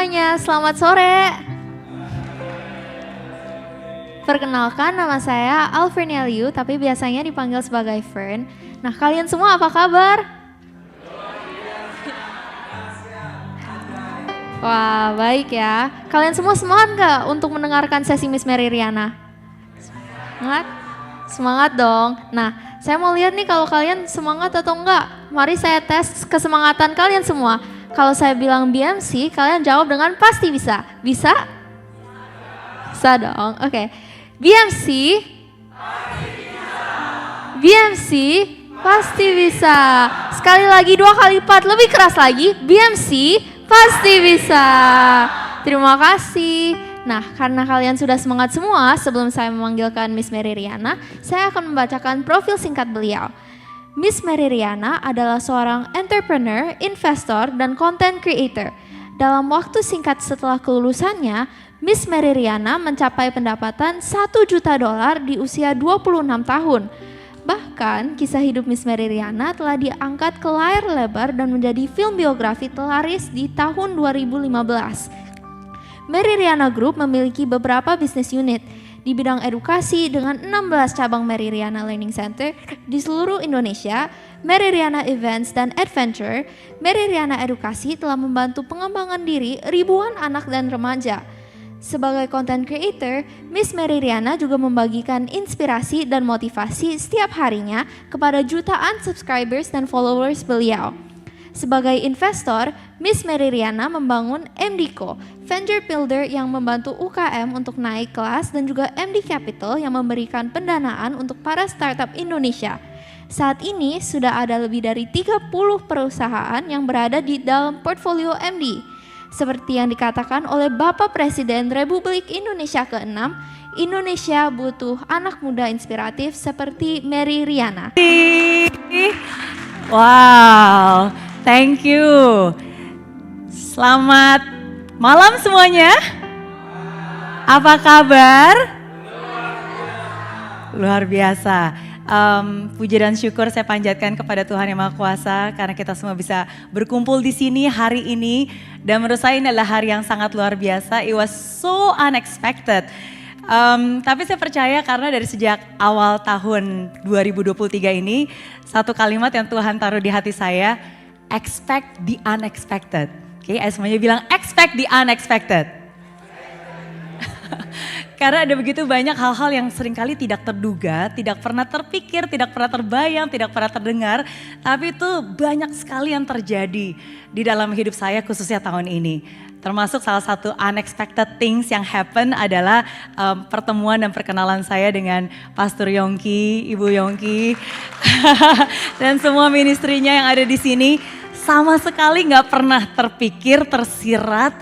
semuanya, selamat sore. Perkenalkan, nama saya Alvernia Liu, tapi biasanya dipanggil sebagai Fern. Nah, kalian semua apa kabar? Wah, baik ya. Kalian semua semangat nggak untuk mendengarkan sesi Miss Mary Riana? Semangat? Semangat dong. Nah, saya mau lihat nih kalau kalian semangat atau enggak. Mari saya tes kesemangatan kalian semua. Kalau saya bilang BMC, kalian jawab dengan pasti bisa. Bisa? Bisa dong, oke. BMC? BMC? Pasti bisa. Sekali lagi, 2 kali lipat, lebih keras lagi. BMC? Pasti bisa. Terima kasih. Nah, karena kalian sudah semangat semua, sebelum saya memanggilkan Miss Mary Riana, saya akan membacakan profil singkat beliau. Miss Mary Riana adalah seorang entrepreneur, investor, dan content creator. Dalam waktu singkat setelah kelulusannya, Miss Mary Riana mencapai pendapatan $1 juta di usia 26 tahun. Bahkan, kisah hidup Miss Mary Riana telah diangkat ke layar lebar dan menjadi film biografi terlaris di tahun 2015. Mary Riana Group memiliki beberapa bisnis unit di bidang edukasi dengan 16 cabang Mary Riana Learning Center di seluruh Indonesia. Mary Riana Events dan Adventure, Mary Riana Edukasi telah membantu pengembangan diri ribuan anak dan remaja. Sebagai content creator, Miss Mary Riana juga membagikan inspirasi dan motivasi setiap harinya kepada jutaan subscribers dan followers beliau. Sebagai investor, Miss Mary Riana membangun MDco, venture builder yang membantu UKM untuk naik kelas, dan juga MD Capital yang memberikan pendanaan untuk para startup Indonesia. Saat ini sudah ada lebih dari 30 perusahaan yang berada di dalam portfolio MD. Seperti yang dikatakan oleh Bapak Presiden Republik Indonesia ke-6, Indonesia butuh anak muda inspiratif seperti Mary Riana. Wow, thank you. Selamat malam semuanya. Apa kabar? Luar biasa. Puji dan syukur saya panjatkan kepada Tuhan Yang Maha Kuasa karena kita semua bisa berkumpul di sini hari ini, dan menurut saya ini adalah hari yang sangat luar biasa. It was so unexpected. Tapi saya percaya karena dari sejak awal tahun 2023 ini, satu kalimat yang Tuhan taruh di hati saya, expect the unexpected. Oke, semuanya bilang expect the unexpected. Karena ada begitu banyak hal-hal yang seringkali tidak terduga, tidak pernah terpikir, tidak pernah terbayang, tidak pernah terdengar. Tapi itu banyak sekali yang terjadi di dalam hidup saya khususnya tahun ini. Termasuk salah satu unexpected things yang happen adalah pertemuan dan perkenalan saya dengan Pastor Yongki, Ibu Yongki, dan semua ministrinya yang ada di sini. Sama sekali nggak pernah terpikir, tersirat.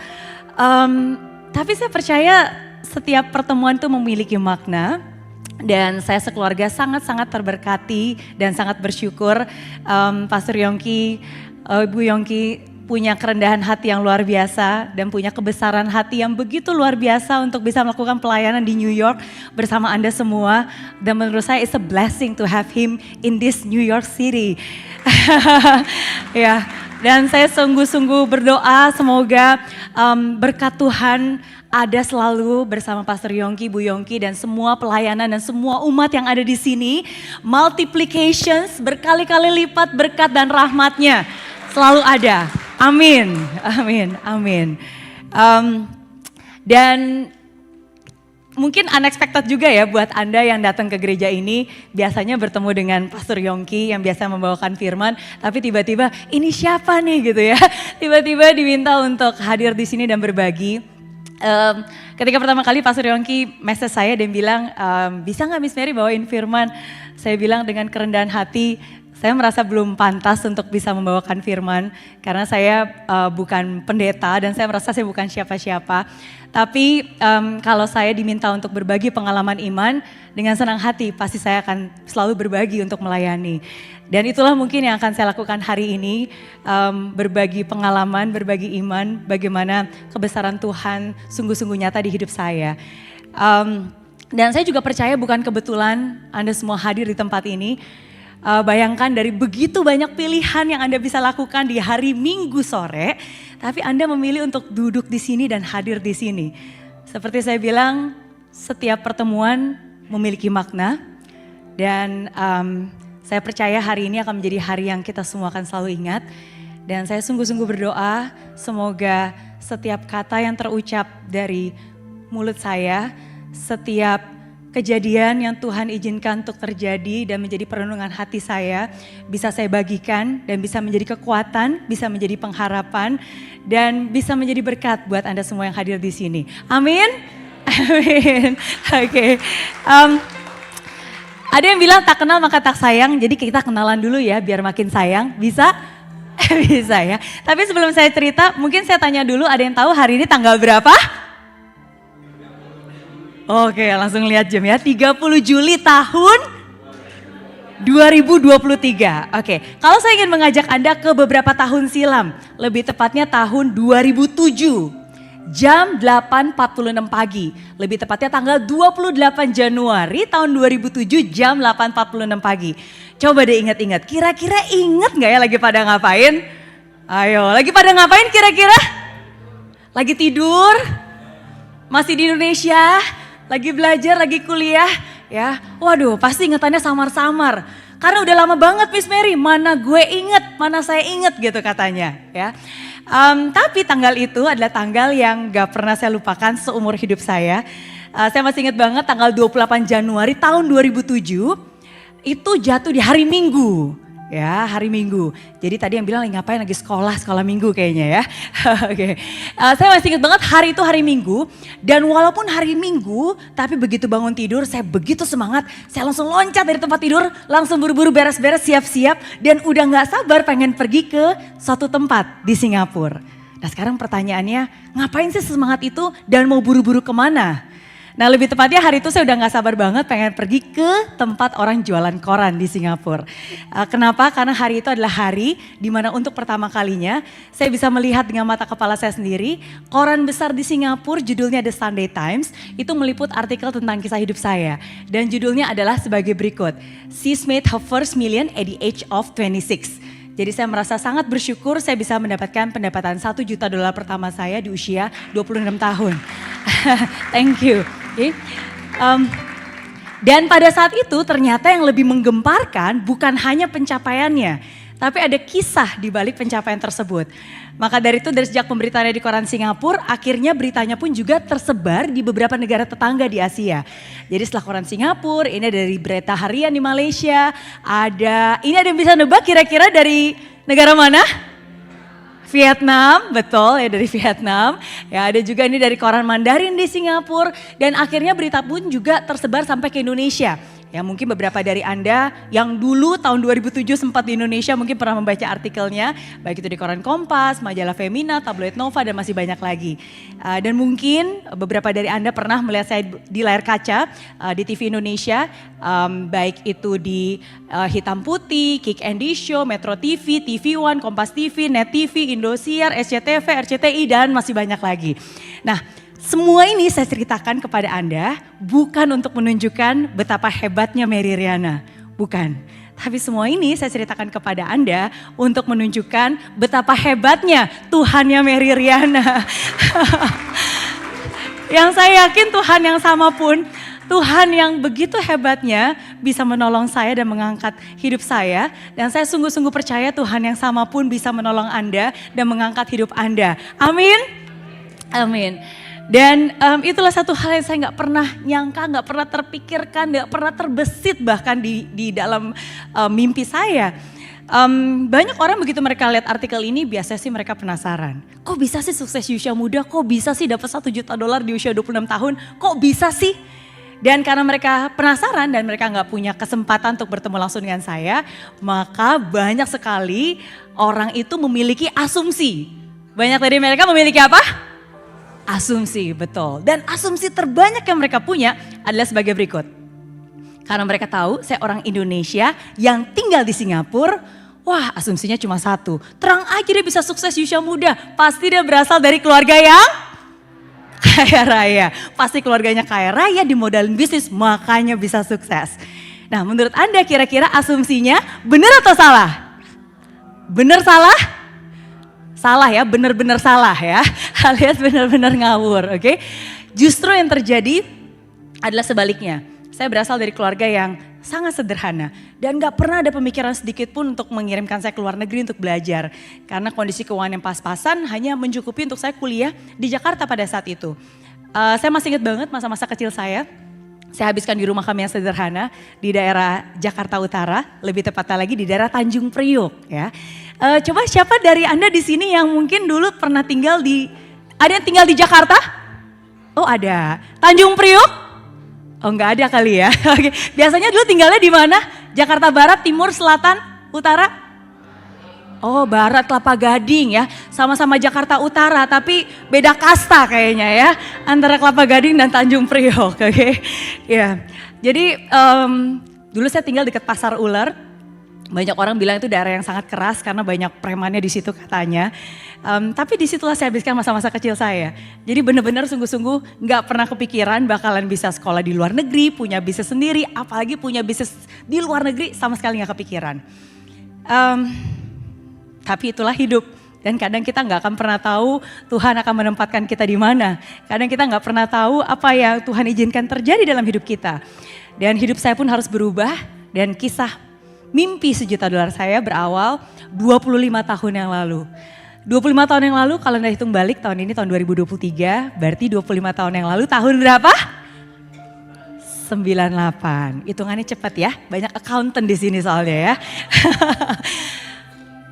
Tapi saya percaya setiap pertemuan itu memiliki makna, dan saya sekeluarga sangat-sangat terberkati dan sangat bersyukur. Pastor Yongki, Ibu Yongki punya kerendahan hati yang luar biasa dan punya kebesaran hati yang begitu luar biasa untuk bisa melakukan pelayanan di New York bersama Anda semua. Dan menurut saya it's a blessing to have him in this New York City. Ya, dan saya sungguh-sungguh berdoa semoga berkat Tuhan ada selalu bersama Pastor Yongki, Bu Yongki, dan semua pelayanan dan semua umat yang ada di sini. Multiplications, berkali-kali lipat berkat dan rahmatnya selalu ada. Amin, amin, amin. Dan mungkin unexpected juga ya buat Anda yang datang ke gereja ini, biasanya bertemu dengan Pastor Yongki yang biasa membawakan firman, tapi tiba-tiba ini siapa nih gitu ya. Tiba-tiba diminta untuk hadir di sini dan berbagi. Ketika pertama kali Pastor Yongki message saya dan bilang, bisa gak Miss Mary bawain firman? Saya bilang dengan kerendahan hati, saya merasa belum pantas untuk bisa membawakan firman karena saya bukan pendeta dan saya merasa saya bukan siapa-siapa. Tapi kalau saya diminta untuk berbagi pengalaman iman, dengan senang hati pasti saya akan selalu berbagi untuk melayani. Dan itulah mungkin yang akan saya lakukan hari ini, berbagi pengalaman, berbagi iman, bagaimana kebesaran Tuhan sungguh-sungguh nyata di hidup saya. Dan saya juga percaya bukan kebetulan Anda semua hadir di tempat ini. Bayangkan dari begitu banyak pilihan yang Anda bisa lakukan di hari Minggu sore, tapi Anda memilih untuk duduk di sini dan hadir di sini. Seperti saya bilang, setiap pertemuan memiliki makna dan saya percaya hari ini akan menjadi hari yang kita semua akan selalu ingat. Dan saya sungguh-sungguh berdoa semoga setiap kata yang terucap dari mulut saya, setiap kejadian yang Tuhan izinkan untuk terjadi dan menjadi perenungan hati saya bisa saya bagikan dan bisa menjadi kekuatan, bisa menjadi pengharapan dan bisa menjadi berkat buat Anda semua yang hadir di sini. Amin. Amin. Oke. Ada yang bilang tak kenal maka tak sayang, jadi kita kenalan dulu ya biar makin sayang. Bisa? Bisa ya. Tapi sebelum saya cerita, mungkin saya tanya dulu, ada yang tahu hari ini tanggal berapa? Oke, langsung lihat jam ya. 30 Juli tahun 2023. Oke, kalau saya ingin mengajak Anda ke beberapa tahun silam, lebih tepatnya tahun 2007. Jam 8.46 pagi, lebih tepatnya tanggal 28 Januari tahun 2007 jam 8.46 pagi. Coba deh ingat-ingat, kira-kira ingat gak ya lagi pada ngapain? Ayo, lagi pada ngapain kira-kira? Lagi tidur? Masih di Indonesia? Lagi belajar, lagi kuliah? Ya, waduh pasti ingetannya samar-samar. Karena udah lama banget Miss Mary, mana gue inget, mana saya inget gitu katanya ya. Tapi tanggal itu adalah tanggal yang gak pernah saya lupakan seumur hidup saya. Saya masih ingat banget tanggal 28 Januari tahun 2007 itu jatuh di hari Minggu. Ya, hari Minggu. Jadi tadi yang bilang ngapain lagi sekolah Minggu kayaknya ya. Oke. Saya masih ingat banget hari itu hari Minggu dan walaupun hari Minggu tapi begitu bangun tidur saya begitu semangat, saya langsung loncat dari tempat tidur, langsung buru-buru beres-beres siap-siap dan udah gak sabar pengen pergi ke suatu tempat di Singapura. Nah sekarang pertanyaannya, ngapain sih semangat itu dan mau buru-buru kemana? Nah lebih tepatnya hari itu saya udah gak sabar banget pengen pergi ke tempat orang jualan koran di Singapura. Kenapa? Karena hari itu adalah hari dimana untuk pertama kalinya saya bisa melihat dengan mata kepala saya sendiri. Koran besar di Singapura judulnya The Sunday Times itu meliput artikel tentang kisah hidup saya. Dan judulnya adalah sebagai berikut. She's made her first million at the age of 26. Jadi saya merasa sangat bersyukur saya bisa mendapatkan pendapatan $1 juta pertama saya di usia 26 tahun. Thank you. Okay. Dan pada saat itu ternyata yang lebih menggemparkan bukan hanya pencapaiannya, tapi ada kisah di balik pencapaian tersebut. Maka dari itu dari sejak pemberitaannya di koran Singapura, akhirnya beritanya pun juga tersebar di beberapa negara tetangga di Asia. Jadi setelah koran Singapura, ini dari berita harian di Malaysia, ini ada yang bisa nebak kira-kira dari negara mana? Vietnam, betul ya dari Vietnam. Ya ada juga ini dari koran Mandarin di Singapura dan akhirnya berita pun juga tersebar sampai ke Indonesia. Ya mungkin beberapa dari Anda yang dulu tahun 2007 sempat di Indonesia mungkin pernah membaca artikelnya. Baik itu di koran Kompas, majalah Femina, tabloid Nova dan masih banyak lagi. Dan mungkin beberapa dari Anda pernah melihat saya di layar kaca di TV Indonesia. Baik itu di Hitam Putih, Kick Andy Show, Metro TV, TV One, Kompas TV, Net TV, Indosiar, SCTV, RCTI dan masih banyak lagi. Nah semua ini saya ceritakan kepada Anda bukan untuk menunjukkan betapa hebatnya Mary Riana, bukan. Tapi semua ini saya ceritakan kepada Anda untuk menunjukkan betapa hebatnya Tuhannya Mary Riana. Yang saya yakin Tuhan yang sama pun, Tuhan yang begitu hebatnya bisa menolong saya dan mengangkat hidup saya. Dan saya sungguh-sungguh percaya Tuhan yang sama pun bisa menolong Anda dan mengangkat hidup Anda. Amin. Amin. Dan itulah satu hal yang saya gak pernah nyangka, gak pernah terpikirkan, gak pernah terbesit bahkan di dalam mimpi saya. Banyak orang begitu mereka lihat artikel ini biasanya sih mereka penasaran. Kok bisa sih sukses di usia muda, kok bisa sih dapat $1 juta di usia 26 tahun, kok bisa sih? Dan karena mereka penasaran dan mereka gak punya kesempatan untuk bertemu langsung dengan saya, maka banyak sekali orang itu memiliki asumsi. Banyak dari mereka memiliki apa? Asumsi, betul. Dan asumsi terbanyak yang mereka punya adalah sebagai berikut. Karena mereka tahu saya orang Indonesia yang tinggal di Singapura, wah asumsinya cuma satu. Terang aja dia bisa sukses di usia muda, pasti dia berasal dari keluarga yang kaya raya. Pasti keluarganya kaya raya, dimodalin bisnis, makanya bisa sukses. Nah, menurut Anda kira-kira asumsinya benar atau salah? Benar salah? Salah ya, benar-benar salah ya. Alias benar-benar ngawur, oke? Justru yang terjadi adalah sebaliknya. Saya berasal dari keluarga yang sangat sederhana dan gak pernah ada pemikiran sedikit pun untuk mengirimkan saya ke luar negeri untuk belajar. Karena kondisi keuangan yang pas-pasan hanya mencukupi untuk saya kuliah di Jakarta pada saat itu. Saya masih ingat banget masa-masa kecil saya habiskan di rumah kami yang sederhana di daerah Jakarta Utara, lebih tepatnya lagi di daerah Tanjung Priok ya. Coba siapa dari Anda di sini yang mungkin dulu pernah ada yang tinggal di Jakarta? Oh ada. Tanjung Priok? Oh enggak ada kali ya. Oke. Biasanya dulu tinggalnya di mana? Jakarta Barat, Timur, Selatan, Utara? Oh Barat, Kelapa Gading ya. Sama-sama Jakarta Utara tapi beda kasta kayaknya ya. Antara Kelapa Gading dan Tanjung Priok. Oke. Ya. Jadi dulu saya tinggal dekat Pasar Ular. Banyak orang bilang itu daerah yang sangat keras karena banyak premannya di situ katanya. Tapi disitulah saya habiskan masa-masa kecil saya. Jadi benar-benar sungguh-sungguh nggak pernah kepikiran bakalan bisa sekolah di luar negeri, punya bisnis sendiri, apalagi punya bisnis di luar negeri sama sekali nggak kepikiran. Tapi itulah hidup. Dan kadang kita nggak akan pernah tahu Tuhan akan menempatkan kita di mana. Kadang kita nggak pernah tahu apa yang Tuhan izinkan terjadi dalam hidup kita. Dan hidup saya pun harus berubah dan kisah mimpi $1 juta saya berawal 25 tahun yang lalu. 25 tahun yang lalu kalau Anda hitung balik tahun ini tahun 2023 berarti 25 tahun yang lalu tahun berapa? 98. Hitungannya cepat ya, banyak accountant di sini soalnya ya.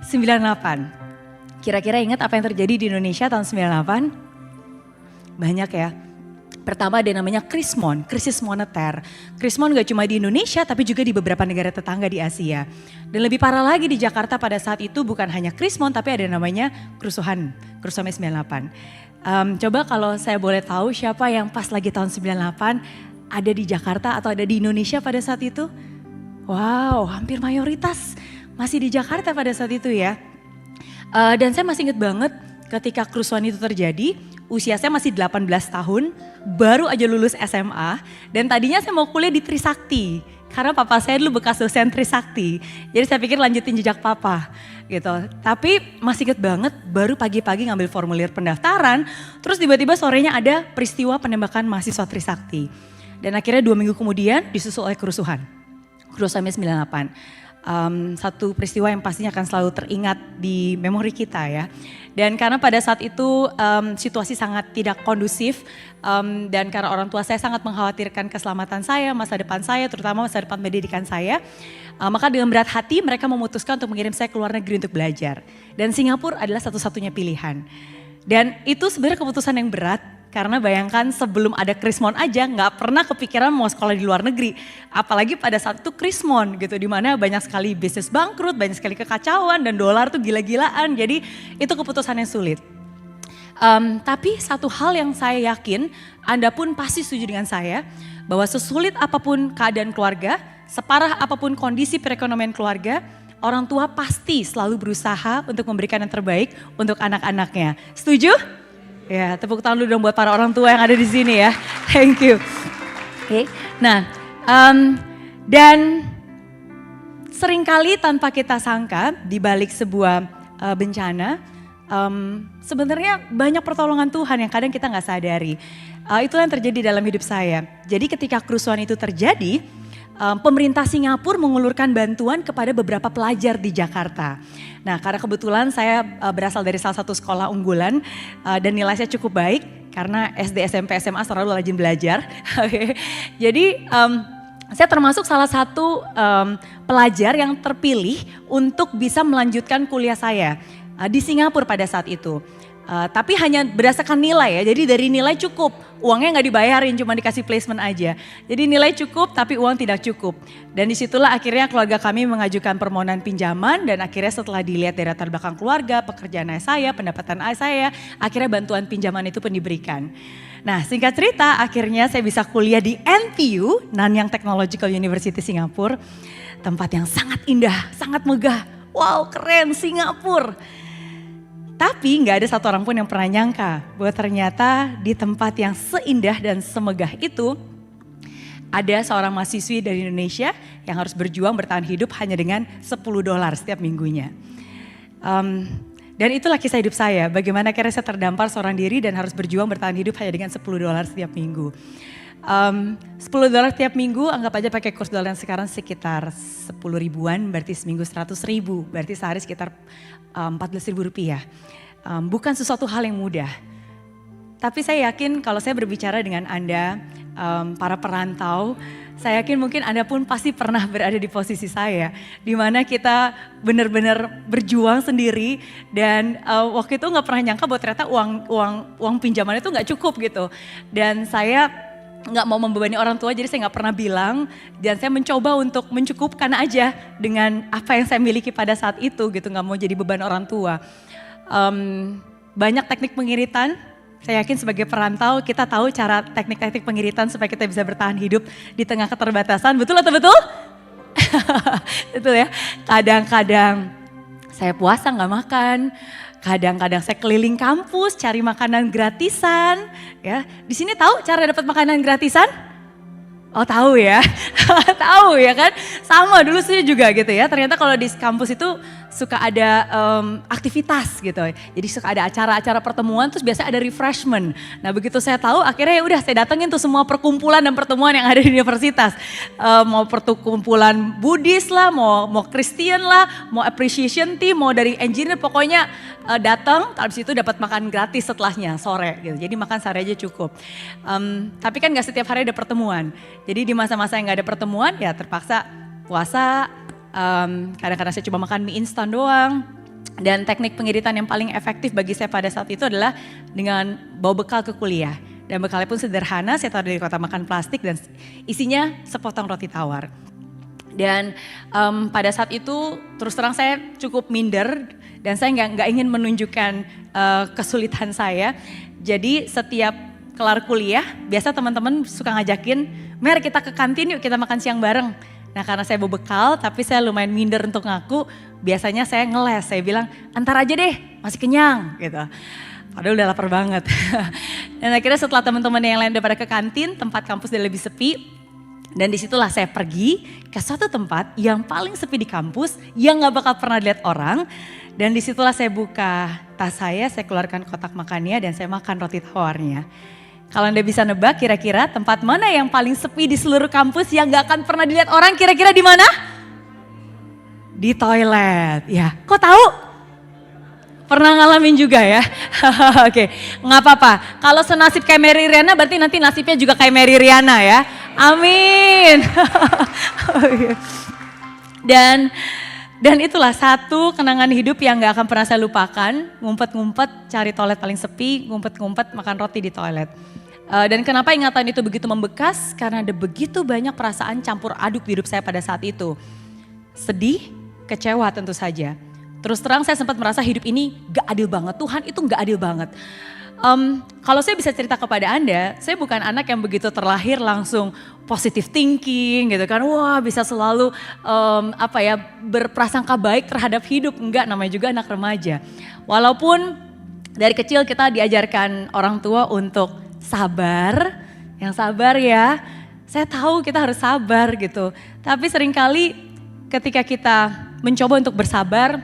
98. Kira-kira ingat apa yang terjadi di Indonesia tahun 98? Banyak ya. Pertama ada namanya krismon, krisis moneter. Krismon gak cuma di Indonesia tapi juga di beberapa negara tetangga di Asia. Dan lebih parah lagi di Jakarta pada saat itu bukan hanya krismon tapi ada namanya kerusuhan 98. Coba kalau saya boleh tahu siapa yang pas lagi tahun 98 ada di Jakarta atau ada di Indonesia pada saat itu? Wow, hampir mayoritas masih di Jakarta pada saat itu ya. Dan saya masih ingat banget ketika kerusuhan itu terjadi, usia saya masih 18 tahun, baru aja lulus SMA, dan tadinya saya mau kuliah di Trisakti. Karena papa saya dulu bekas dosen Trisakti, jadi saya pikir lanjutin jejak papa gitu. Tapi masih ingat banget, baru pagi-pagi ngambil formulir pendaftaran, terus tiba-tiba sorenya ada peristiwa penembakan mahasiswa Trisakti. Dan akhirnya 2 minggu kemudian disusul oleh kerusuhan 98. Satu peristiwa yang pastinya akan selalu teringat di memori kita ya. Dan karena pada saat itu situasi sangat tidak kondusif dan karena orang tua saya sangat mengkhawatirkan keselamatan saya, masa depan saya, terutama masa depan pendidikan saya. Maka dengan berat hati mereka memutuskan untuk mengirim saya ke luar negeri untuk belajar. Dan Singapura adalah satu-satunya pilihan. Dan itu sebenarnya keputusan yang berat. Karena bayangkan sebelum ada krismon aja nggak pernah kepikiran mau sekolah di luar negeri. Apalagi pada saat itu krismon gitu, dimana banyak sekali bisnis bangkrut, banyak sekali kekacauan dan dolar tuh gila-gilaan. Jadi itu keputusan yang sulit. Tapi satu hal yang saya yakin, Anda pun pasti setuju dengan saya, bahwa sesulit apapun keadaan keluarga, separah apapun kondisi perekonomian keluarga, orang tua pasti selalu berusaha untuk memberikan yang terbaik untuk anak-anaknya. Setuju? Ya, tepuk tangan dulu dong buat para orang tua yang ada di sini ya. Thank you. Oke. Nah, dan seringkali tanpa kita sangka di balik sebuah bencana, sebenarnya banyak pertolongan Tuhan yang kadang kita nggak sadari. Itulah yang terjadi dalam hidup saya. Jadi ketika kerusuhan itu terjadi, pemerintah Singapura mengulurkan bantuan kepada beberapa pelajar di Jakarta. Nah, karena kebetulan saya berasal dari salah satu sekolah unggulan dan nilai saya cukup baik karena SD, SMP, SMA selalu rajin belajar. Jadi saya termasuk salah satu pelajar yang terpilih untuk bisa melanjutkan kuliah saya di Singapura pada saat itu. Tapi hanya berdasarkan nilai ya, jadi dari nilai cukup, uangnya nggak dibayarin, cuma dikasih placement aja. Jadi nilai cukup tapi uang tidak cukup. Dan disitulah akhirnya keluarga kami mengajukan permohonan pinjaman dan akhirnya setelah dilihat dari latar belakang keluarga, pekerjaan ayah saya, pendapatan ayah saya, akhirnya bantuan pinjaman itu pun diberikan. Nah singkat cerita akhirnya saya bisa kuliah di NTU, Nanyang Technological University Singapura. Tempat yang sangat indah, sangat megah, wow keren Singapura. Tapi nggak ada satu orang pun yang pernah nyangka bahwa ternyata di tempat yang seindah dan semegah itu ada seorang mahasiswi dari Indonesia yang harus berjuang bertahan hidup hanya dengan $10 setiap minggunya. Dan itulah kisah hidup saya, bagaimana akhirnya saya terdampar seorang diri dan harus berjuang bertahan hidup hanya dengan $10 setiap minggu. $10 tiap minggu, anggap aja pakai kurs dolar yang sekarang sekitar 10 ribuan, berarti seminggu 100 ribu, berarti sehari sekitar 14 ribu rupiah. Bukan sesuatu hal yang mudah. Tapi saya yakin kalau saya berbicara dengan Anda, para perantau, saya yakin mungkin Anda pun pasti pernah berada di posisi saya, di mana kita benar-benar berjuang sendiri dan waktu itu nggak pernah nyangka bahwa ternyata uang pinjaman itu nggak cukup gitu. Dan saya nggak mau membebani orang tua, jadi saya nggak pernah bilang, dan saya mencoba untuk mencukupkan aja dengan apa yang saya miliki pada saat itu gitu, nggak mau jadi beban orang tua. Banyak teknik pengiritan, saya yakin sebagai perantau kita tahu cara teknik-teknik pengiritan supaya kita bisa bertahan hidup di tengah keterbatasan, betul atau betul? Betul ya, kadang-kadang saya puasa nggak makan, kadang-kadang saya keliling kampus cari makanan gratisan, ya. Di sini tahu cara dapat makanan gratisan? Oh tahu ya, tahu ya kan? Sama dulu saya juga gitu ya. Ternyata kalau di kampus itu suka ada aktivitas gitu. Jadi suka ada acara-acara pertemuan, terus biasanya ada refreshment. Nah begitu saya tahu, akhirnya ya udah saya datengin tuh semua perkumpulan dan pertemuan yang ada di universitas. Mau perkumpulan Buddhis lah, mau Christian lah, mau appreciation team, mau dari engineer, pokoknya datang. Habis itu dapat makan gratis setelahnya sore gitu. Jadi makan sehari aja cukup. Tapi kan nggak setiap hari ada pertemuan. Jadi di masa-masa yang nggak ada pertemuan ya terpaksa puasa. Kadang-kadang saya cuma makan mie instan doang. Dan teknik pengiritan yang paling efektif bagi saya pada saat itu adalah dengan bawa bekal ke kuliah. Dan bekalnya pun sederhana, saya taruh dari kotak makan plastik dan isinya sepotong roti tawar. Dan pada saat itu terus terang saya cukup minder dan saya nggak ingin menunjukkan kesulitan saya. Jadi setiap kelar kuliah, biasa teman-teman suka ngajakin, "Mer kita ke kantin yuk kita makan siang bareng." Nah karena saya bawa bekal tapi saya lumayan minder untuk ngaku, biasanya saya ngeles, saya bilang antar aja deh masih kenyang gitu. Padahal udah lapar banget. Dan akhirnya setelah teman-teman yang lain udah pada ke kantin, tempat kampus udah lebih sepi. Dan disitulah saya pergi ke suatu tempat yang paling sepi di kampus, yang gak bakal pernah dilihat orang. Dan disitulah saya buka tas saya keluarkan kotak makannya dan saya makan roti tawarnya. Kalau Anda bisa nebak kira-kira tempat mana yang paling sepi di seluruh kampus yang gak akan pernah dilihat orang, kira-kira di mana? Di toilet, ya. Kok tahu? Pernah ngalamin juga ya? Oke, nggak apa-apa. Kalau senasib kayak Mary Riana berarti nanti nasibnya juga kayak Mary Riana ya. Amin. Dan itulah satu kenangan hidup yang gak akan pernah saya lupakan. Ngumpet-ngumpet cari toilet paling sepi, ngumpet-ngumpet makan roti di toilet. Dan kenapa ingatan itu begitu membekas? Karena ada begitu banyak perasaan campur aduk di hidup saya pada saat itu. Sedih, kecewa tentu saja. Terus terang saya sempat merasa hidup ini gak adil banget, Tuhan itu gak adil banget. Kalau saya bisa cerita kepada Anda, saya bukan anak yang begitu terlahir langsung positive thinking gitu kan. Wah bisa selalu berprasangka baik terhadap hidup. Enggak, namanya juga anak remaja. Walaupun dari kecil kita diajarkan orang tua untuk sabar, yang sabar ya. Saya tahu kita harus sabar gitu. Tapi seringkali ketika kita mencoba untuk bersabar,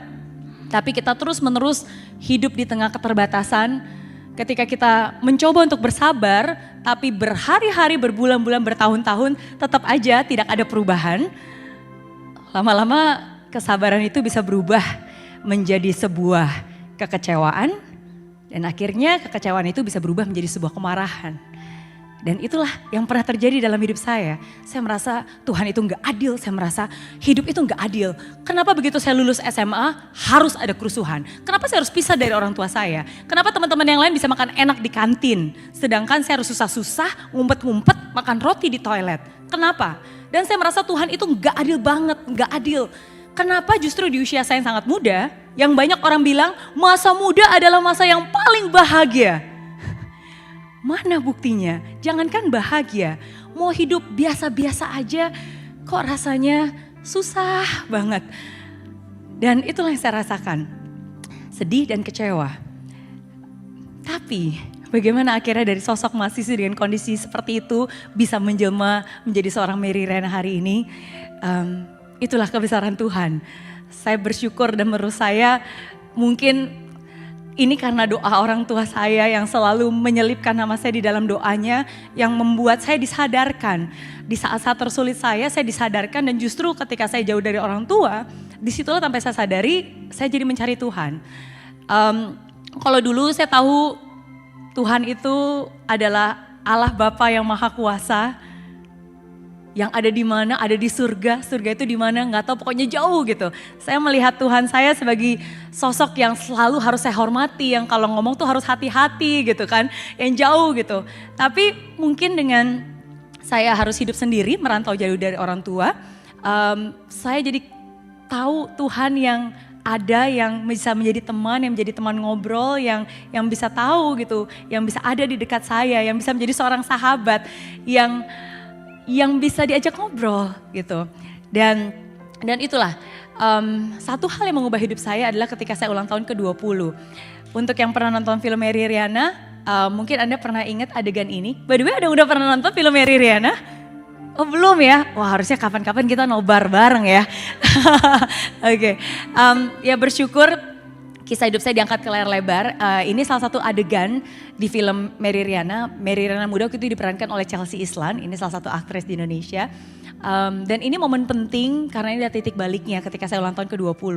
tapi kita terus-menerus hidup di tengah keterbatasan. Ketika kita mencoba untuk bersabar, tapi berhari-hari, berbulan-bulan, bertahun-tahun, tetap aja tidak ada perubahan. Lama-lama kesabaran itu bisa berubah menjadi sebuah kekecewaan. Dan akhirnya kekecewaan itu bisa berubah menjadi sebuah kemarahan. Dan itulah yang pernah terjadi dalam hidup saya. Saya merasa Tuhan itu gak adil, saya merasa hidup itu gak adil. Kenapa begitu saya lulus SMA harus ada kerusuhan? Kenapa saya harus pisah dari orang tua saya? Kenapa teman-teman yang lain bisa makan enak di kantin? Sedangkan saya harus susah-susah, ngumpet-ngumpet, makan roti di toilet. Kenapa? Dan saya merasa Tuhan itu gak adil banget, gak adil. Kenapa justru di usia saya yang sangat muda, yang banyak orang bilang masa muda adalah masa yang paling bahagia. Mana buktinya? Jangankan bahagia, mau hidup biasa-biasa aja kok rasanya susah banget. Dan itulah yang saya rasakan, sedih dan kecewa. Tapi bagaimana akhirnya dari sosok mahasiswi dengan kondisi seperti itu bisa menjelma menjadi seorang Mary Riana hari ini. Itulah kebesaran Tuhan. Saya bersyukur dan menurut saya mungkin ini karena doa orang tua saya yang selalu menyelipkan nama saya di dalam doanya yang membuat saya disadarkan. Di saat-saat tersulit saya disadarkan dan justru ketika saya jauh dari orang tua, disitulah sampai saya sadari saya jadi mencari Tuhan. Kalau dulu saya tahu Tuhan itu adalah Allah Bapa yang Maha Kuasa, yang ada di mana, ada di surga. Surga itu di mana nggak tahu, pokoknya jauh gitu. Saya melihat Tuhan saya sebagai sosok yang selalu harus saya hormati, yang kalau ngomong tuh harus hati-hati gitu kan, yang jauh gitu. Tapi mungkin dengan saya harus hidup sendiri, merantau jauh dari orang tua, saya jadi tahu Tuhan yang ada, yang bisa menjadi teman, yang menjadi teman ngobrol, yang bisa tahu gitu, yang bisa ada di dekat saya, yang bisa menjadi seorang sahabat, yang bisa diajak ngobrol gitu. Dan itulah satu hal yang mengubah hidup saya adalah ketika saya ulang tahun ke-20. Untuk yang pernah nonton film Mary Riana, mungkin Anda pernah ingat adegan ini. By the way, udah pernah nonton film Mary Riana? Oh belum ya? Wah harusnya kapan-kapan kita nobar bareng ya. Oke. Ya bersyukur kisah hidup saya diangkat ke layar lebar. Ini salah satu adegan di film Mary Riana. Mary Riana muda waktu itu diperankan oleh Chelsea Islan. Ini salah satu aktris di Indonesia. Dan ini momen penting karena ini adalah titik baliknya ketika saya ulang tahun ke-20.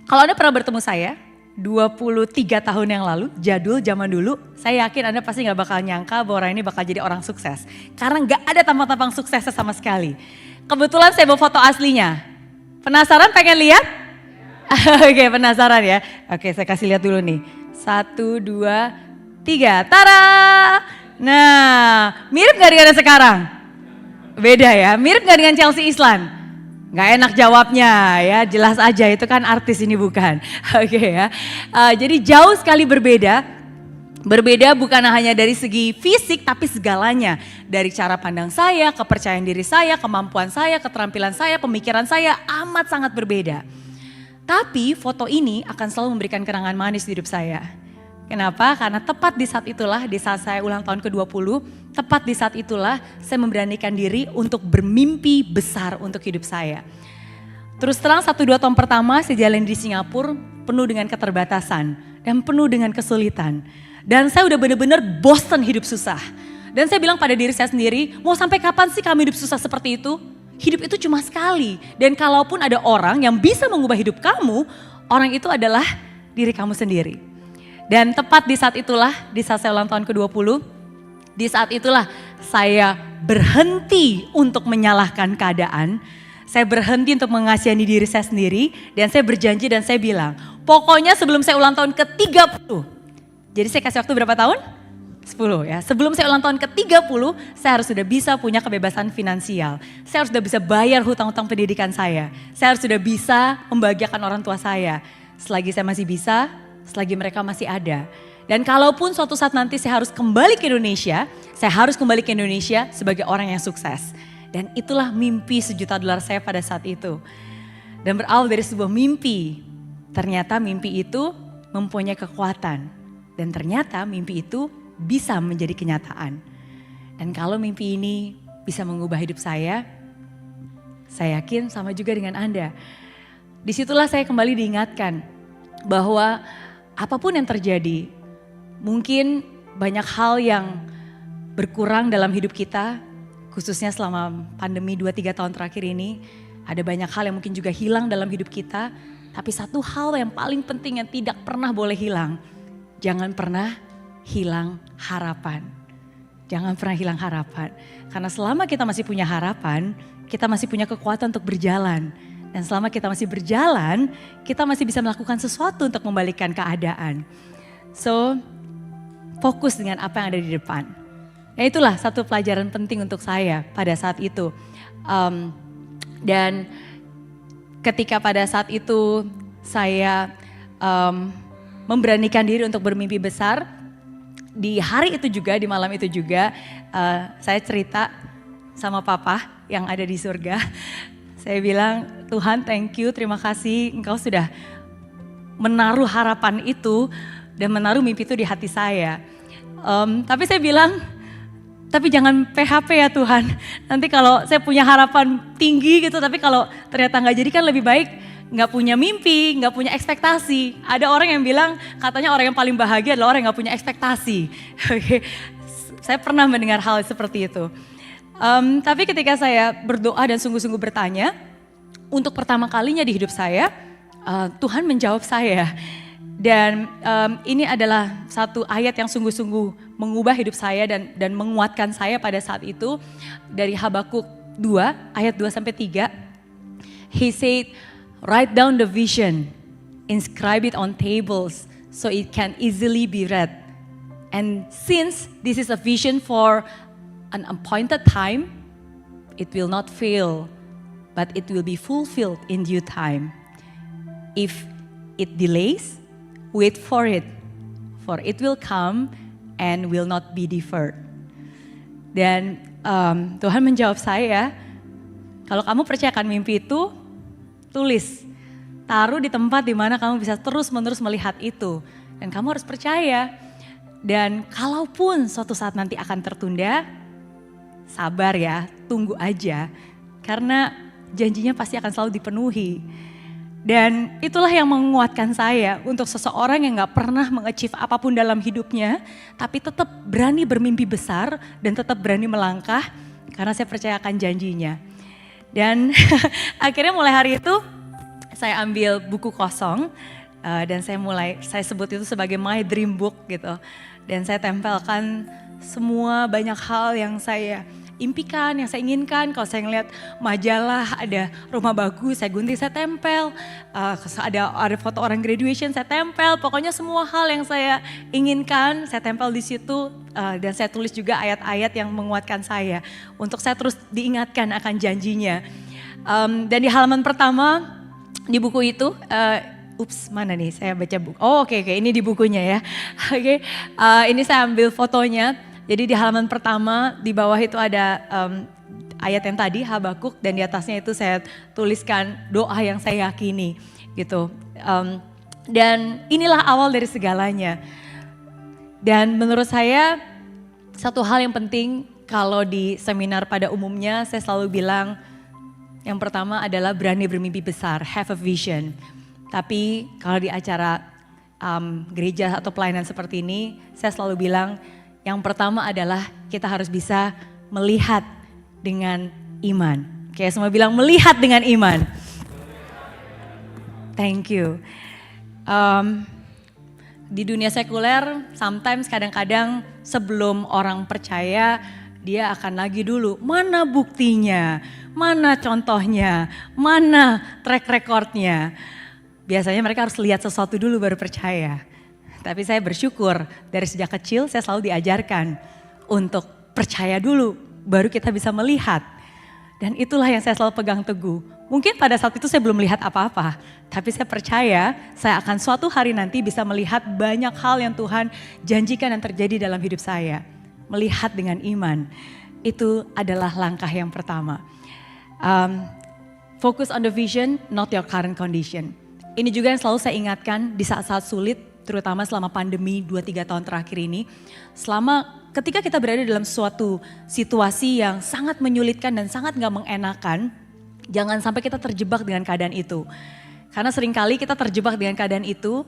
Kalau Anda pernah bertemu saya 23 tahun yang lalu, jadul zaman dulu, saya yakin Anda pasti gak bakal nyangka bahwa orang ini bakal jadi orang sukses. Karena gak ada tampang-tampang suksesnya sama sekali. Kebetulan saya bawa foto aslinya. Penasaran pengen lihat? Oke, penasaran ya. Oke, saya kasih lihat dulu nih. 1, 2, 3. Tara! Nah, mirip gak dengan sekarang? Beda ya, mirip gak dengan Chelsea Islan? Gak enak jawabnya ya, jelas aja itu kan artis ini bukan. Oke ya, jadi jauh sekali berbeda. Berbeda bukan hanya dari segi fisik tapi segalanya. Dari cara pandang saya, kepercayaan diri saya, kemampuan saya, keterampilan saya, pemikiran saya amat sangat berbeda. Tapi foto ini akan selalu memberikan kenangan manis di hidup saya. Kenapa? Karena tepat di saat itulah, di saat saya ulang tahun ke-20, tepat di saat itulah saya memberanikan diri untuk bermimpi besar untuk hidup saya. Terus terang 1-2 tahun pertama saya jalan di Singapura penuh dengan keterbatasan dan penuh dengan kesulitan. Dan saya udah benar-benar bosan hidup susah. Dan saya bilang pada diri saya sendiri, mau sampai kapan sih kami hidup susah seperti itu? Hidup itu cuma sekali. Dan kalaupun ada orang yang bisa mengubah hidup kamu, orang itu adalah diri kamu sendiri. Dan tepat di saat itulah, di saat saya ulang tahun ke-20, di saat itulah saya berhenti untuk menyalahkan keadaan. Saya berhenti untuk mengasihani diri saya sendiri dan saya berjanji dan saya bilang, pokoknya sebelum saya ulang tahun ke-30. Jadi saya kasih waktu berapa tahun? 10 ya. Sebelum saya ulang tahun ke-30, saya harus sudah bisa punya kebebasan finansial. Saya harus sudah bisa bayar hutang-hutang pendidikan saya. Saya harus sudah bisa membahagiakan orang tua saya. Selagi saya masih bisa, selagi mereka masih ada. Dan kalaupun suatu saat nanti saya harus kembali ke Indonesia, saya harus kembali ke Indonesia sebagai orang yang sukses. Dan itulah mimpi $1 juta saya pada saat itu. Dan berawal dari sebuah mimpi, ternyata mimpi itu mempunyai kekuatan. Dan ternyata mimpi itu bisa menjadi kenyataan. Dan kalau mimpi ini bisa mengubah hidup saya yakin sama juga dengan Anda. Disitulah saya kembali diingatkan bahwa apapun yang terjadi, mungkin banyak hal yang berkurang dalam hidup kita, khususnya selama pandemi 2-3 tahun terakhir ini, ada banyak hal yang mungkin juga hilang dalam hidup kita, tapi satu hal yang paling penting yang tidak pernah boleh hilang, jangan pernah hilang harapan. Jangan pernah hilang harapan, karena selama kita masih punya harapan, kita masih punya kekuatan untuk berjalan. Dan selama kita masih berjalan, kita masih bisa melakukan sesuatu untuk membalikkan keadaan. So, fokus dengan apa yang ada di depan. Ya itulah satu pelajaran penting untuk saya pada saat itu. Dan ketika pada saat itu saya memberanikan diri untuk bermimpi besar, di hari itu juga, di malam itu juga, saya cerita sama papa yang ada di surga. Saya bilang, Tuhan thank you, terima kasih Engkau sudah menaruh harapan itu dan menaruh mimpi itu di hati saya. Tapi saya bilang, tapi jangan PHP ya Tuhan. Nanti kalau saya punya harapan tinggi gitu, tapi kalau ternyata nggak jadi kan lebih baik nggak punya mimpi, nggak punya ekspektasi. Ada orang yang bilang katanya orang yang paling bahagia adalah orang yang nggak punya ekspektasi. Oke, saya pernah mendengar hal seperti itu. Tapi ketika saya berdoa dan sungguh-sungguh bertanya, untuk pertama kalinya di hidup saya, Tuhan menjawab saya. Dan ini adalah satu ayat yang sungguh-sungguh mengubah hidup saya dan menguatkan saya pada saat itu. Dari Habakuk 2 ayat 2-3. He said, write down the vision, inscribe it on tables so it can easily be read. And since this is a vision for an appointed time, it will not fail, but it will be fulfilled in due time. If it delays, wait for it will come and will not be deferred. Dan Tuhan menjawab saya, kalau kamu percayakan mimpi itu, tulis, taruh di tempat di mana kamu bisa terus-menerus melihat itu. Dan kamu harus percaya. Dan kalaupun suatu saat nanti akan tertunda, sabar ya, tunggu aja. Karena janjinya pasti akan selalu dipenuhi. Dan itulah yang menguatkan saya untuk seseorang yang gak pernah mengachieve apapun dalam hidupnya, tapi tetap berani bermimpi besar dan tetap berani melangkah karena saya percaya akan janjinya. Dan akhirnya mulai hari itu saya ambil buku kosong dan saya sebut itu sebagai my dream book gitu. Dan saya tempelkan semua banyak hal yang saya impikan, yang saya inginkan. Kalau saya ngeliat majalah ada rumah bagus, saya gunting, saya tempel. Ada foto orang graduation, saya tempel. Pokoknya semua hal yang saya inginkan, saya tempel di situ. Dan saya tulis juga ayat-ayat yang menguatkan saya. Untuk saya terus diingatkan akan janjinya. Dan di halaman pertama di buku itu, mana nih saya baca buku. Oh oke, ini di bukunya ya. Oke, ini saya ambil fotonya. Jadi di halaman pertama di bawah itu ada ayat yang tadi Habakuk dan di atasnya itu saya tuliskan doa yang saya yakini gitu. Dan inilah awal dari segalanya. Dan menurut saya satu hal yang penting kalau di seminar pada umumnya saya selalu bilang yang pertama adalah berani bermimpi besar, have a vision. Tapi kalau di acara gereja atau pelayanan seperti ini saya selalu bilang yang pertama adalah kita harus bisa melihat dengan iman. Oke, semua bilang melihat dengan iman. Thank you. Di dunia sekuler, sometimes kadang-kadang sebelum orang percaya, dia akan lagi dulu, mana buktinya, mana contohnya, mana track recordnya. Biasanya mereka harus lihat sesuatu dulu baru percaya. Tapi saya bersyukur dari sejak kecil saya selalu diajarkan untuk percaya dulu, baru kita bisa melihat. Dan itulah yang saya selalu pegang teguh. Mungkin pada saat itu saya belum melihat apa-apa, tapi saya percaya saya akan suatu hari nanti bisa melihat banyak hal yang Tuhan janjikan yang terjadi dalam hidup saya. Melihat dengan iman, itu adalah langkah yang pertama. Focus on the vision, not your current condition. Ini juga yang selalu saya ingatkan di saat-saat sulit, terutama selama pandemi 2-3 tahun terakhir ini. Ketika kita berada dalam suatu situasi yang sangat menyulitkan dan sangat gak mengenakan, jangan sampai kita terjebak dengan keadaan itu. Karena seringkali kita terjebak dengan keadaan itu,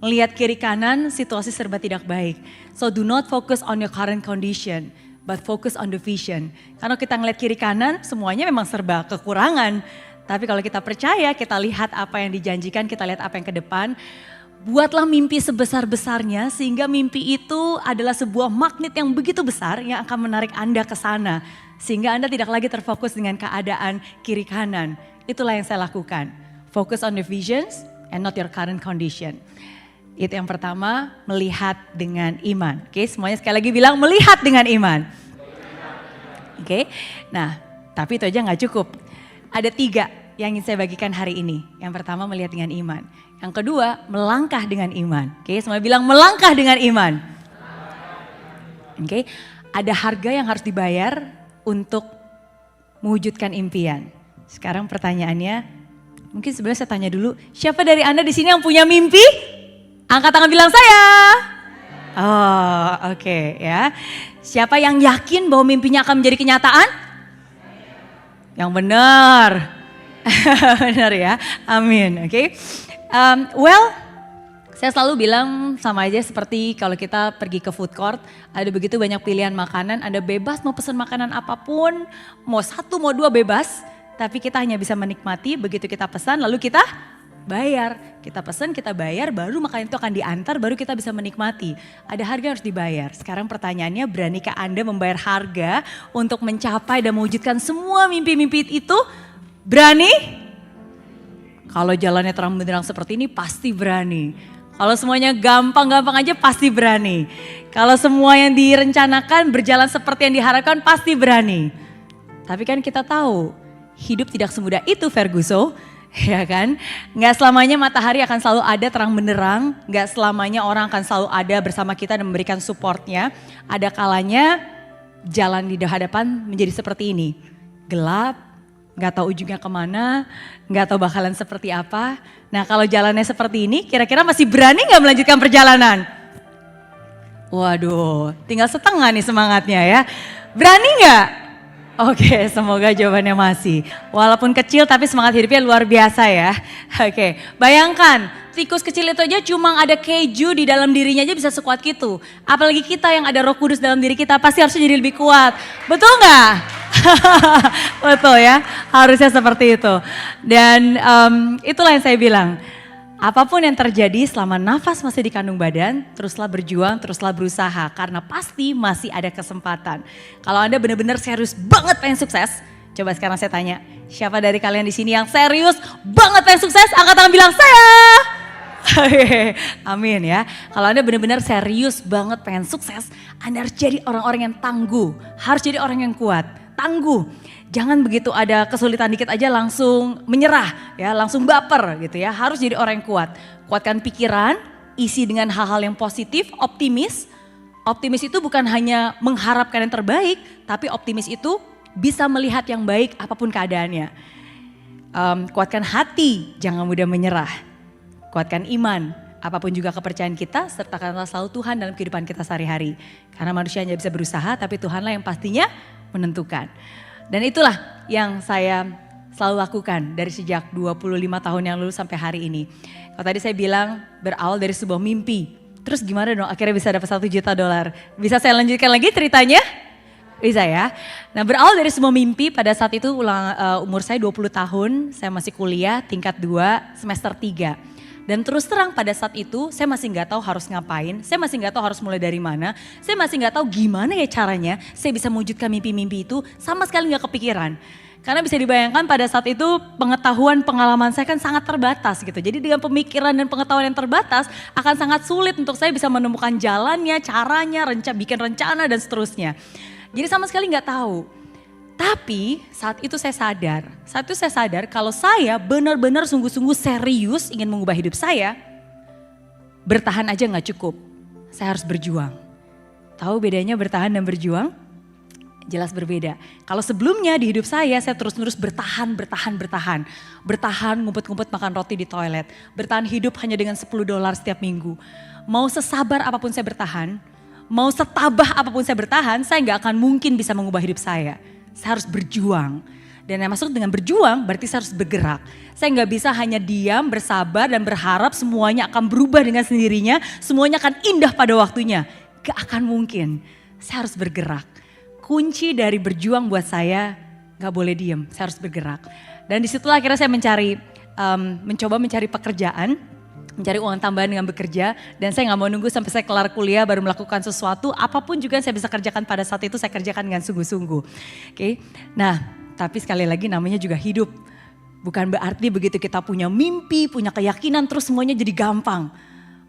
melihat kiri kanan situasi serba tidak baik. So do not focus on your current condition, but focus on the vision. Karena kita ngelihat kiri kanan semuanya memang serba kekurangan. Tapi kalau kita percaya, kita lihat apa yang dijanjikan, kita lihat apa yang ke depan. Buatlah mimpi sebesar-besarnya sehingga mimpi itu adalah sebuah magnet yang begitu besar yang akan menarik Anda ke sana. Sehingga Anda tidak lagi terfokus dengan keadaan kiri kanan. Itulah yang saya lakukan. Focus on the visions and not your current condition. Itu yang pertama, melihat dengan iman. Oke, semuanya sekali lagi bilang melihat dengan iman. Oke, nah tapi itu aja gak cukup. Ada 3 yang ingin saya bagikan hari ini. Yang pertama melihat dengan iman. Yang kedua melangkah dengan iman. Oke, semua bilang melangkah dengan iman. Oke, ada harga yang harus dibayar untuk mewujudkan impian. Sekarang pertanyaannya, mungkin sebenarnya saya tanya dulu, siapa dari Anda di sini yang punya mimpi? Angkat tangan bilang saya. Oh, oke ya. Siapa yang yakin bahwa mimpinya akan menjadi kenyataan? Yang benar. Benar ya, amin. Oke. Saya selalu bilang sama aja seperti kalau kita pergi ke food court, ada begitu banyak pilihan makanan, Anda bebas mau pesan makanan apapun, mau satu mau dua bebas, tapi kita hanya bisa menikmati begitu kita pesan lalu kita bayar. Kita pesan, kita bayar, baru makanan itu akan diantar, baru kita bisa menikmati. Ada harga yang harus dibayar. Sekarang pertanyaannya, beranikah Anda membayar harga untuk mencapai dan mewujudkan semua mimpi-mimpi itu? Berani? Kalau jalannya terang benderang seperti ini pasti berani. Kalau semuanya gampang-gampang aja pasti berani. Kalau semua yang direncanakan berjalan seperti yang diharapkan pasti berani. Tapi kan kita tahu hidup tidak semudah itu Ferguson, ya kan? Nggak selamanya matahari akan selalu ada terang benderang, nggak selamanya orang akan selalu ada bersama kita dan memberikan supportnya. Ada kalanya jalan di hadapan menjadi seperti ini, gelap, nggak tahu ujungnya kemana, nggak tahu bakalan seperti apa. Nah kalau jalannya seperti ini, kira-kira masih berani nggak melanjutkan perjalanan? Waduh, tinggal setengah nih semangatnya ya. Berani nggak? Oke, semoga jawabannya masih. Walaupun kecil tapi semangat hidupnya luar biasa ya. Oke, bayangkan tikus kecil itu aja cuma ada keju di dalam dirinya aja bisa sekuat gitu. Apalagi kita yang ada Roh Kudus dalam diri kita pasti harusnya jadi lebih kuat. Betul nggak? Betul ya, harusnya seperti itu. Dan itulah yang saya bilang, apapun yang terjadi selama nafas masih di kandung badan, teruslah berjuang, teruslah berusaha. Karena pasti masih ada kesempatan. Kalau Anda benar-benar serius banget pengen sukses, coba sekarang saya tanya, siapa dari kalian di sini yang serius banget pengen sukses? Angkat tangan bilang saya. Amin ya. Kalau Anda benar-benar serius banget pengen sukses, Anda harus jadi orang-orang yang tangguh, harus jadi orang yang kuat. Tangguh, jangan begitu ada kesulitan dikit aja langsung menyerah ya, langsung baper gitu ya. Harus jadi orang yang kuat, kuatkan pikiran, isi dengan hal-hal yang positif, optimis. Optimis itu bukan hanya mengharapkan yang terbaik, tapi optimis itu bisa melihat yang baik apapun keadaannya. Kuatkan hati, jangan mudah menyerah. Kuatkan iman, apapun juga kepercayaan kita, sertakanlah selalu Tuhan dalam kehidupan kita sehari-hari. Karena manusia hanya bisa berusaha, tapi Tuhanlah yang pastinya menentukan. Dan itulah yang saya selalu lakukan dari sejak 25 tahun yang lalu sampai hari ini. Kalau tadi saya bilang berawal dari sebuah mimpi. Terus gimana dong akhirnya bisa dapat $1 juta? Bisa saya lanjutkan lagi ceritanya? Bisa ya. Nah berawal dari sebuah mimpi pada saat itu umur saya 20 tahun. Saya masih kuliah tingkat 2 semester 3. Dan terus terang pada saat itu saya masih nggak tahu harus ngapain, saya masih nggak tahu harus mulai dari mana, saya masih nggak tahu gimana ya caranya saya bisa mewujudkan mimpi-mimpi itu, sama sekali nggak kepikiran. Karena bisa dibayangkan pada saat itu pengetahuan pengalaman saya kan sangat terbatas gitu. Jadi dengan pemikiran dan pengetahuan yang terbatas akan sangat sulit untuk saya bisa menemukan jalannya, caranya, bikin rencana dan seterusnya. Jadi sama sekali nggak tahu. Tapi saat itu saya sadar kalau saya benar-benar sungguh-sungguh serius ingin mengubah hidup saya, bertahan aja gak cukup, saya harus berjuang. Tahu bedanya bertahan dan berjuang? Jelas berbeda. Kalau sebelumnya di hidup saya terus-menerus bertahan, ngumpet-ngumpet makan roti di toilet, bertahan hidup hanya dengan $10 setiap minggu. Mau sesabar apapun saya bertahan, mau setabah apapun saya bertahan, saya gak akan mungkin bisa mengubah hidup saya. Saya harus berjuang. Dan yang masuk dengan berjuang berarti saya harus bergerak. Saya nggak bisa hanya diam, bersabar dan berharap semuanya akan berubah dengan sendirinya. Semuanya akan indah pada waktunya. Gak akan mungkin. Saya harus bergerak. Kunci dari berjuang buat saya nggak boleh diam. Saya harus bergerak. Dan disitulah akhirnya saya mencoba mencari pekerjaan. Mencari uang tambahan dengan bekerja, dan saya nggak mau nunggu sampai saya kelar kuliah baru melakukan sesuatu, apapun juga yang saya bisa kerjakan pada saat itu saya kerjakan dengan sungguh-sungguh. Oke. Nah, tapi sekali lagi namanya juga hidup. Bukan berarti begitu kita punya mimpi, punya keyakinan terus semuanya jadi gampang.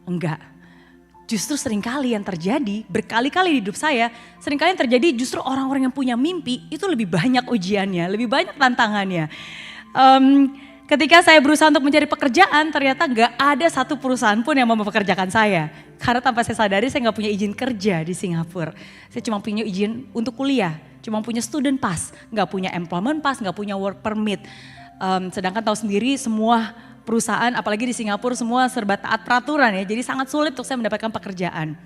Enggak. Justru seringkali yang terjadi, berkali-kali di hidup saya, seringkali yang terjadi justru orang-orang yang punya mimpi itu lebih banyak ujiannya, lebih banyak tantangannya. Ketika saya berusaha untuk mencari pekerjaan, ternyata gak ada satu perusahaan pun yang mau mempekerjakan saya. Karena tanpa saya sadari saya gak punya izin kerja di Singapura. Saya cuma punya izin untuk kuliah, cuma punya student pass, gak punya employment pass, gak punya work permit. Sedangkan tahu sendiri semua perusahaan, apalagi di Singapura semua serba taat peraturan ya, jadi sangat sulit untuk saya mendapatkan pekerjaan.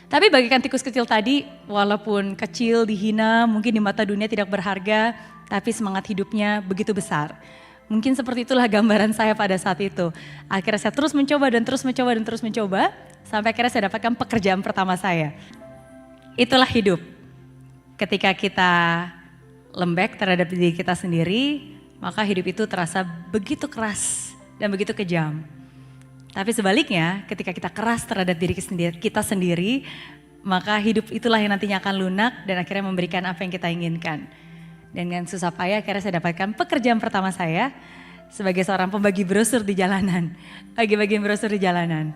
Tapi bagikan tikus kecil tadi, walaupun kecil, dihina, mungkin di mata dunia tidak berharga, tapi semangat hidupnya begitu besar. Mungkin seperti itulah gambaran saya pada saat itu. Akhirnya saya terus mencoba dan terus mencoba dan terus mencoba, sampai akhirnya saya dapatkan pekerjaan pertama saya. Itulah hidup. Ketika kita lembek terhadap diri kita sendiri, maka hidup itu terasa begitu keras dan begitu kejam. Tapi sebaliknya, ketika kita keras terhadap diri kita sendiri, maka hidup itulah yang nantinya akan lunak dan akhirnya memberikan apa yang kita inginkan. Dengan susah payah akhirnya saya dapatkan pekerjaan pertama saya sebagai seorang pembagi brosur di jalanan. Bagi-bagi brosur di jalanan.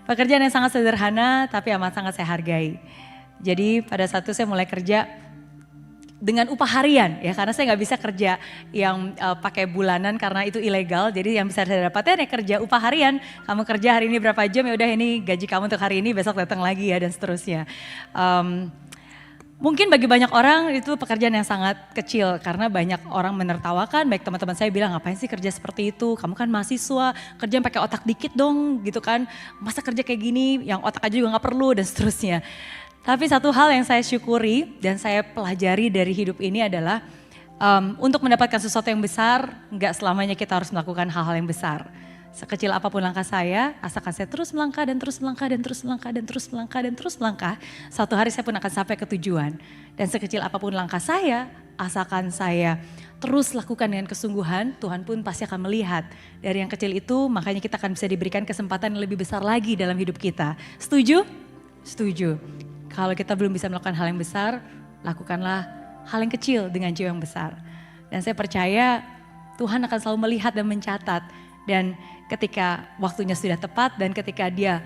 Pekerjaan yang sangat sederhana tapi amat sangat saya hargai. Jadi pada saat itu saya mulai kerja dengan upah harian ya, karena saya nggak bisa kerja yang pakai bulanan karena itu ilegal. Jadi yang bisa saya dapatkan ya kerja upah harian. Kamu kerja hari ini berapa jam, ya udah ini gaji kamu untuk hari ini, besok datang lagi ya dan seterusnya. Mungkin bagi banyak orang itu pekerjaan yang sangat kecil karena banyak orang menertawakan, baik teman-teman saya bilang ngapain sih kerja seperti itu, kamu kan mahasiswa, kerja pakai otak dikit dong gitu kan, masa kerja kayak gini yang otak aja juga nggak perlu dan seterusnya. Tapi satu hal yang saya syukuri dan saya pelajari dari hidup ini adalah untuk mendapatkan sesuatu yang besar, nggak selamanya kita harus melakukan hal-hal yang besar. Sekecil apapun langkah saya, asalkan saya terus melangkah dan terus melangkah dan terus melangkah dan terus melangkah dan terus melangkah, suatu hari saya pun akan sampai ke tujuan. Dan sekecil apapun langkah saya, asalkan saya terus lakukan dengan kesungguhan, Tuhan pun pasti akan melihat. Dari yang kecil itu, makanya kita akan bisa diberikan kesempatan yang lebih besar lagi dalam hidup kita. Setuju? Setuju. Kalau kita belum bisa melakukan hal yang besar, lakukanlah hal yang kecil dengan jiwa yang besar. Dan saya percaya Tuhan akan selalu melihat dan mencatat. Dan ketika waktunya sudah tepat dan ketika dia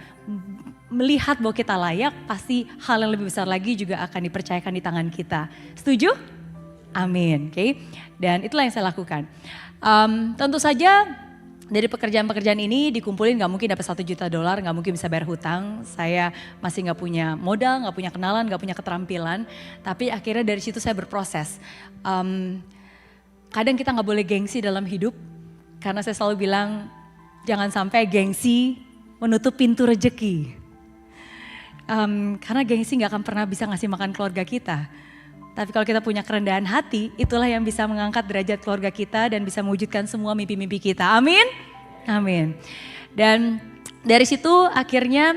melihat bahwa kita layak, pasti hal yang lebih besar lagi juga akan dipercayakan di tangan kita. Setuju? Amin. Oke. Dan itulah yang saya lakukan. Tentu saja dari pekerjaan-pekerjaan ini dikumpulin gak mungkin dapat $1 juta, gak mungkin bisa bayar hutang. Saya masih gak punya modal, gak punya kenalan, gak punya keterampilan. Tapi akhirnya dari situ saya berproses. Kadang kita gak boleh gengsi dalam hidup. Karena saya selalu bilang jangan sampai gengsi menutup pintu rejeki. Karena gengsi gak akan pernah bisa ngasih makan keluarga kita. Tapi kalau kita punya kerendahan hati, itulah yang bisa mengangkat derajat keluarga kita dan bisa mewujudkan semua mimpi-mimpi kita. Amin? Amin. Dan dari situ akhirnya,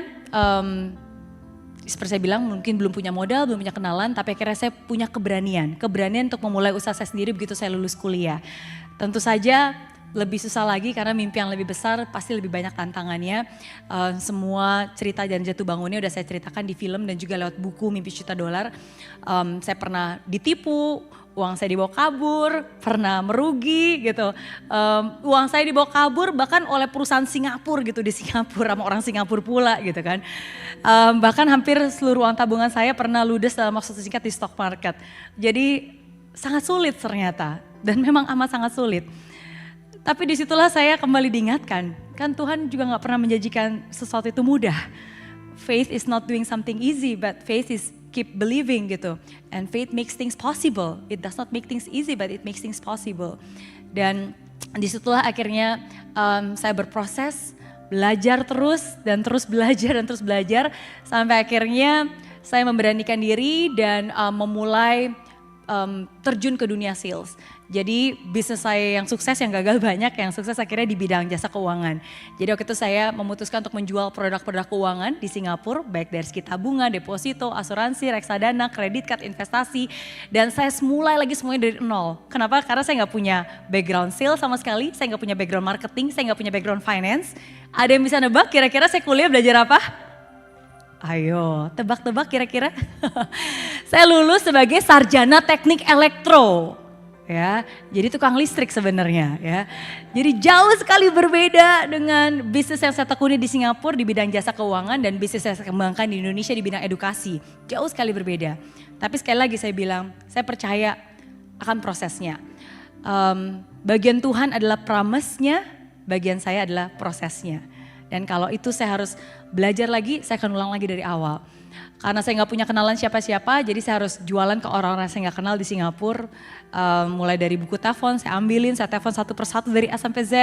seperti saya bilang mungkin belum punya modal, belum punya kenalan, tapi akhirnya saya punya keberanian. Keberanian untuk memulai usaha saya sendiri begitu saya lulus kuliah. Tentu saja lebih susah lagi karena mimpi yang lebih besar pasti lebih banyak tantangannya. Semua cerita dan jatuh bangunnya udah saya ceritakan di film dan juga lewat buku Mimpi Juta Dolar. Saya pernah ditipu, uang saya dibawa kabur, pernah merugi gitu. Uang saya dibawa kabur bahkan oleh perusahaan Singapura gitu, di Singapura sama orang Singapura pula gitu kan. Bahkan hampir seluruh uang tabungan saya pernah ludes dalam waktu singkat di stock market. Jadi sangat sulit ternyata dan memang amat sangat sulit. Tapi disitulah saya kembali diingatkan, kan Tuhan juga gak pernah menjanjikan sesuatu itu mudah. Faith is not doing something easy, but faith is keep believing gitu. And faith makes things possible. It does not make things easy, but it makes things possible. Dan disitulah akhirnya saya berproses, belajar terus dan terus belajar dan terus belajar. Sampai akhirnya saya memberanikan diri dan memulai terjun ke dunia sales. Jadi bisnis saya yang sukses, yang gagal banyak, yang sukses akhirnya di bidang jasa keuangan. Jadi waktu itu saya memutuskan untuk menjual produk-produk keuangan di Singapura, baik dari segi tabungan, deposito, asuransi, reksadana, kredit card, investasi. Dan saya mulai lagi semuanya dari nol. Kenapa? Karena saya gak punya background sales sama sekali, saya gak punya background marketing, saya gak punya background finance. Ada yang bisa nebak kira-kira saya kuliah belajar apa? Ayo, tebak-tebak kira-kira. Saya lulus sebagai sarjana teknik elektro. Ya, jadi tukang listrik sebenarnya ya. Jadi jauh sekali berbeda dengan bisnis yang saya tekuni di Singapura di bidang jasa keuangan dan bisnis yang saya kembangkan di Indonesia di bidang edukasi. Jauh sekali berbeda. Tapi sekali lagi saya bilang, saya percaya akan prosesnya. Bagian Tuhan adalah promise-nya, bagian saya adalah prosesnya. Dan kalau itu saya harus belajar lagi, saya akan ulang lagi dari awal. Karena saya nggak punya kenalan siapa-siapa, jadi saya harus jualan ke orang-orang yang saya nggak kenal di Singapura. Mulai dari buku telepon, saya ambilin, saya telepon satu persatu dari A sampai Z.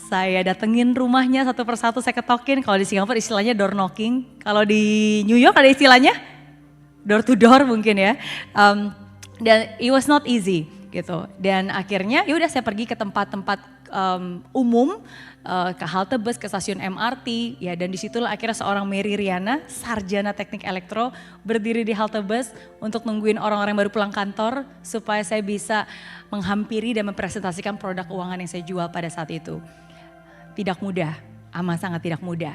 Saya datengin rumahnya satu persatu, saya ketokin. Kalau di Singapura istilahnya door knocking. Kalau di New York ada istilahnya door to door mungkin ya. Dan it was not easy gitu. Dan akhirnya ya udah saya pergi ke tempat-tempat umum, ke halte bus, ke stasiun MRT, ya, dan disitulah akhirnya seorang Mary Riana, sarjana teknik elektro, berdiri di halte bus untuk nungguin orang-orang yang baru pulang kantor supaya saya bisa menghampiri dan mempresentasikan produk keuangan yang saya jual pada saat itu. Tidak mudah, amat sangat tidak mudah.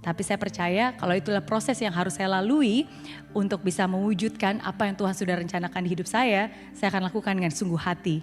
Tapi saya percaya kalau itulah proses yang harus saya lalui untuk bisa mewujudkan apa yang Tuhan sudah rencanakan di hidup saya akan lakukan dengan sungguh hati.